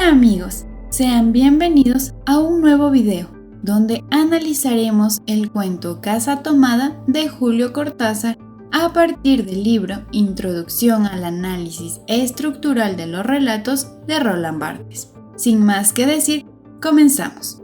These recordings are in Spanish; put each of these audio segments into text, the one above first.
Hola amigos, sean bienvenidos a un nuevo video donde analizaremos el cuento Casa Tomada de Julio Cortázar a partir del libro Introducción al análisis estructural de los relatos de Roland Barthes. Sin más que decir, comenzamos.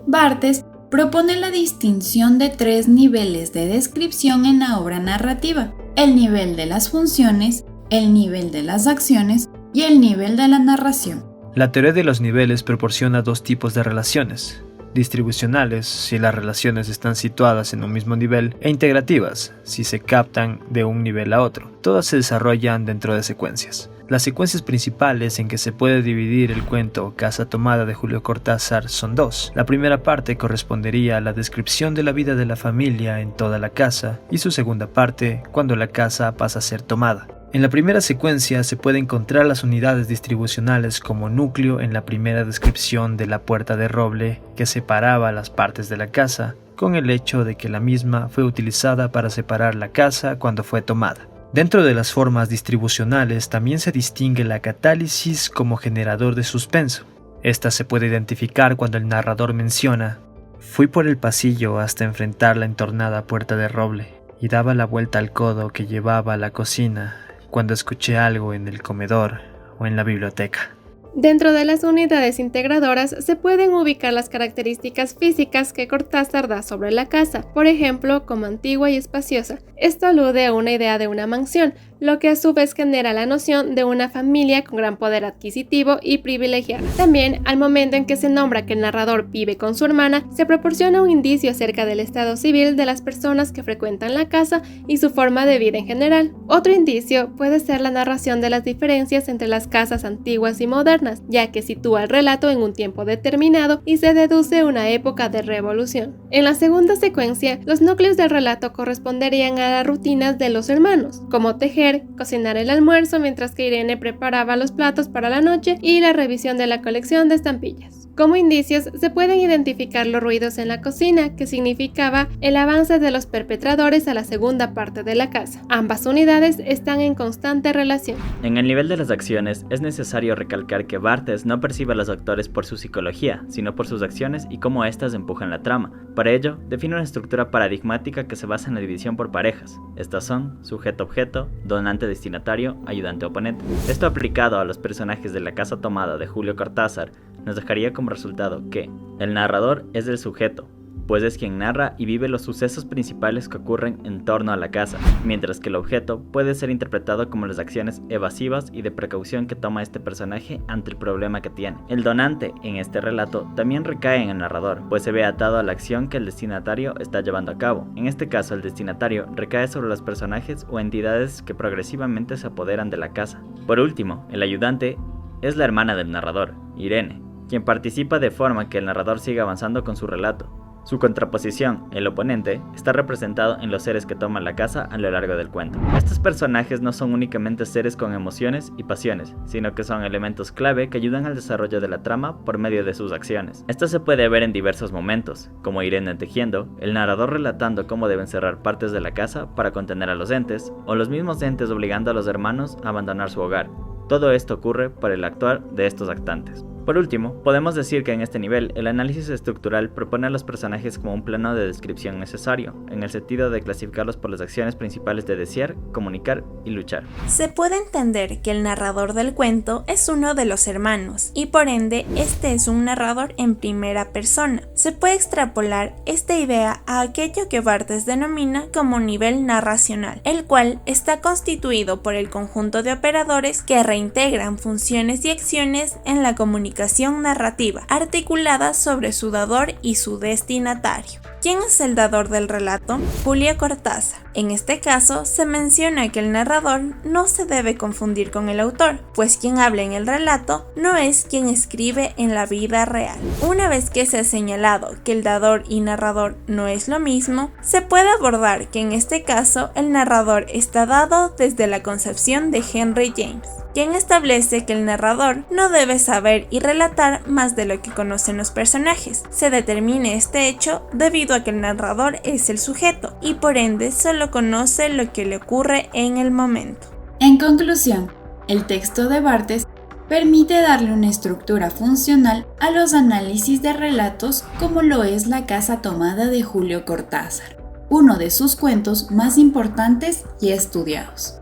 Barthes propone la distinción de tres niveles de descripción en la obra narrativa: el nivel de las funciones, el nivel de las acciones y el nivel de la narración. La teoría de los niveles proporciona dos tipos de relaciones: distribucionales, si las relaciones están situadas en un mismo nivel, e integrativas, si se captan de un nivel a otro. Todas se desarrollan dentro de secuencias. Las secuencias principales en que se puede dividir el cuento Casa Tomada de Julio Cortázar son dos. La primera parte correspondería a la descripción de la vida de la familia en toda la casa, y su segunda parte cuando la casa pasa a ser tomada. En la primera secuencia se puede encontrar las unidades distribucionales como núcleo en la primera descripción de la puerta de roble que separaba las partes de la casa, con el hecho de que la misma fue utilizada para separar la casa cuando fue tomada. Dentro de las formas distribucionales también se distingue la catálisis como generador de suspenso. Esta se puede identificar cuando el narrador menciona: «Fui por el pasillo hasta enfrentar la entornada puerta de roble y daba la vuelta al codo que llevaba a la cocina cuando escuché algo en el comedor o en la biblioteca». Dentro de las unidades integradoras se pueden ubicar las características físicas que Cortázar da sobre la casa, por ejemplo, como antigua y espaciosa. Esto alude a una idea de una mansión, lo que a su vez genera la noción de una familia con gran poder adquisitivo y privilegiada. También, al momento en que se nombra que el narrador vive con su hermana, se proporciona un indicio acerca del estado civil de las personas que frecuentan la casa y su forma de vida en general. Otro indicio puede ser la narración de las diferencias entre las casas antiguas y modernas, ya que sitúa el relato en un tiempo determinado y se deduce una época de revolución. En la segunda secuencia, los núcleos del relato corresponderían a las rutinas de los hermanos, como tejer, cocinar el almuerzo mientras que Irene preparaba los platos para la noche y la revisión de la colección de estampillas. Como indicios se pueden identificar los ruidos en la cocina, que significaba el avance de los perpetradores a la segunda parte de la casa. Ambas unidades están en constante relación. En el nivel de las acciones es necesario recalcar que Barthes no percibe a los actores por su psicología, sino por sus acciones y cómo éstas empujan la trama. Para ello, define una estructura paradigmática que se basa en la división por parejas. Estas son sujeto-objeto, donante-destinatario, ayudante-oponente. Esto aplicado a los personajes de la Casa Tomada de Julio Cortázar nos dejaría como resultado que el narrador es el sujeto, pues es quien narra y vive los sucesos principales que ocurren en torno a la casa, mientras que el objeto puede ser interpretado como las acciones evasivas y de precaución que toma este personaje ante el problema que tiene. El donante en este relato también recae en el narrador, pues se ve atado a la acción que el destinatario está llevando a cabo. En este caso, el destinatario recae sobre los personajes o entidades que progresivamente se apoderan de la casa. Por último, el ayudante es la hermana del narrador, Irene, quien participa de forma que el narrador siga avanzando con su relato. Su contraposición, el oponente, está representado en los seres que toman la casa a lo largo del cuento. Estos personajes no son únicamente seres con emociones y pasiones, sino que son elementos clave que ayudan al desarrollo de la trama por medio de sus acciones. Esto se puede ver en diversos momentos, como Irene tejiendo, el narrador relatando cómo deben cerrar partes de la casa para contener a los entes, o los mismos entes obligando a los hermanos a abandonar su hogar. Todo esto ocurre por el actuar de estos actantes. Por último, podemos decir que en este nivel, el análisis estructural propone a los personajes como un plano de descripción necesario, en el sentido de clasificarlos por las acciones principales de desear, comunicar y luchar. Se puede entender que el narrador del cuento es uno de los hermanos, y por ende, este es un narrador en primera persona. Se puede extrapolar esta idea a aquello que Barthes denomina como nivel narracional, el cual está constituido por el conjunto de operadores que reintegran funciones y acciones en la comunicación narrativa, articulada sobre su dador y su destinatario. ¿Quién es el dador del relato? Julio Cortázar. En este caso, se menciona que el narrador no se debe confundir con el autor, pues quien habla en el relato no es quien escribe en la vida real. Una vez que se ha señalado que el dador y narrador no es lo mismo, se puede abordar que en este caso el narrador está dado desde la concepción de Henry James, quien establece que el narrador no debe saber y relatar más de lo que conocen los personajes. Se determina este hecho debido a que el narrador es el sujeto y por ende solo conoce lo que le ocurre en el momento. En conclusión, el texto de Barthes permite darle una estructura funcional a los análisis de relatos como lo es La Casa Tomada de Julio Cortázar, uno de sus cuentos más importantes y estudiados.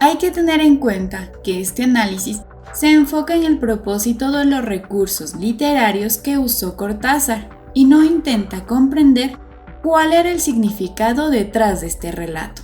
Hay que tener en cuenta que este análisis se enfoca en el propósito de los recursos literarios que usó Cortázar y no intenta comprender cuál era el significado detrás de este relato.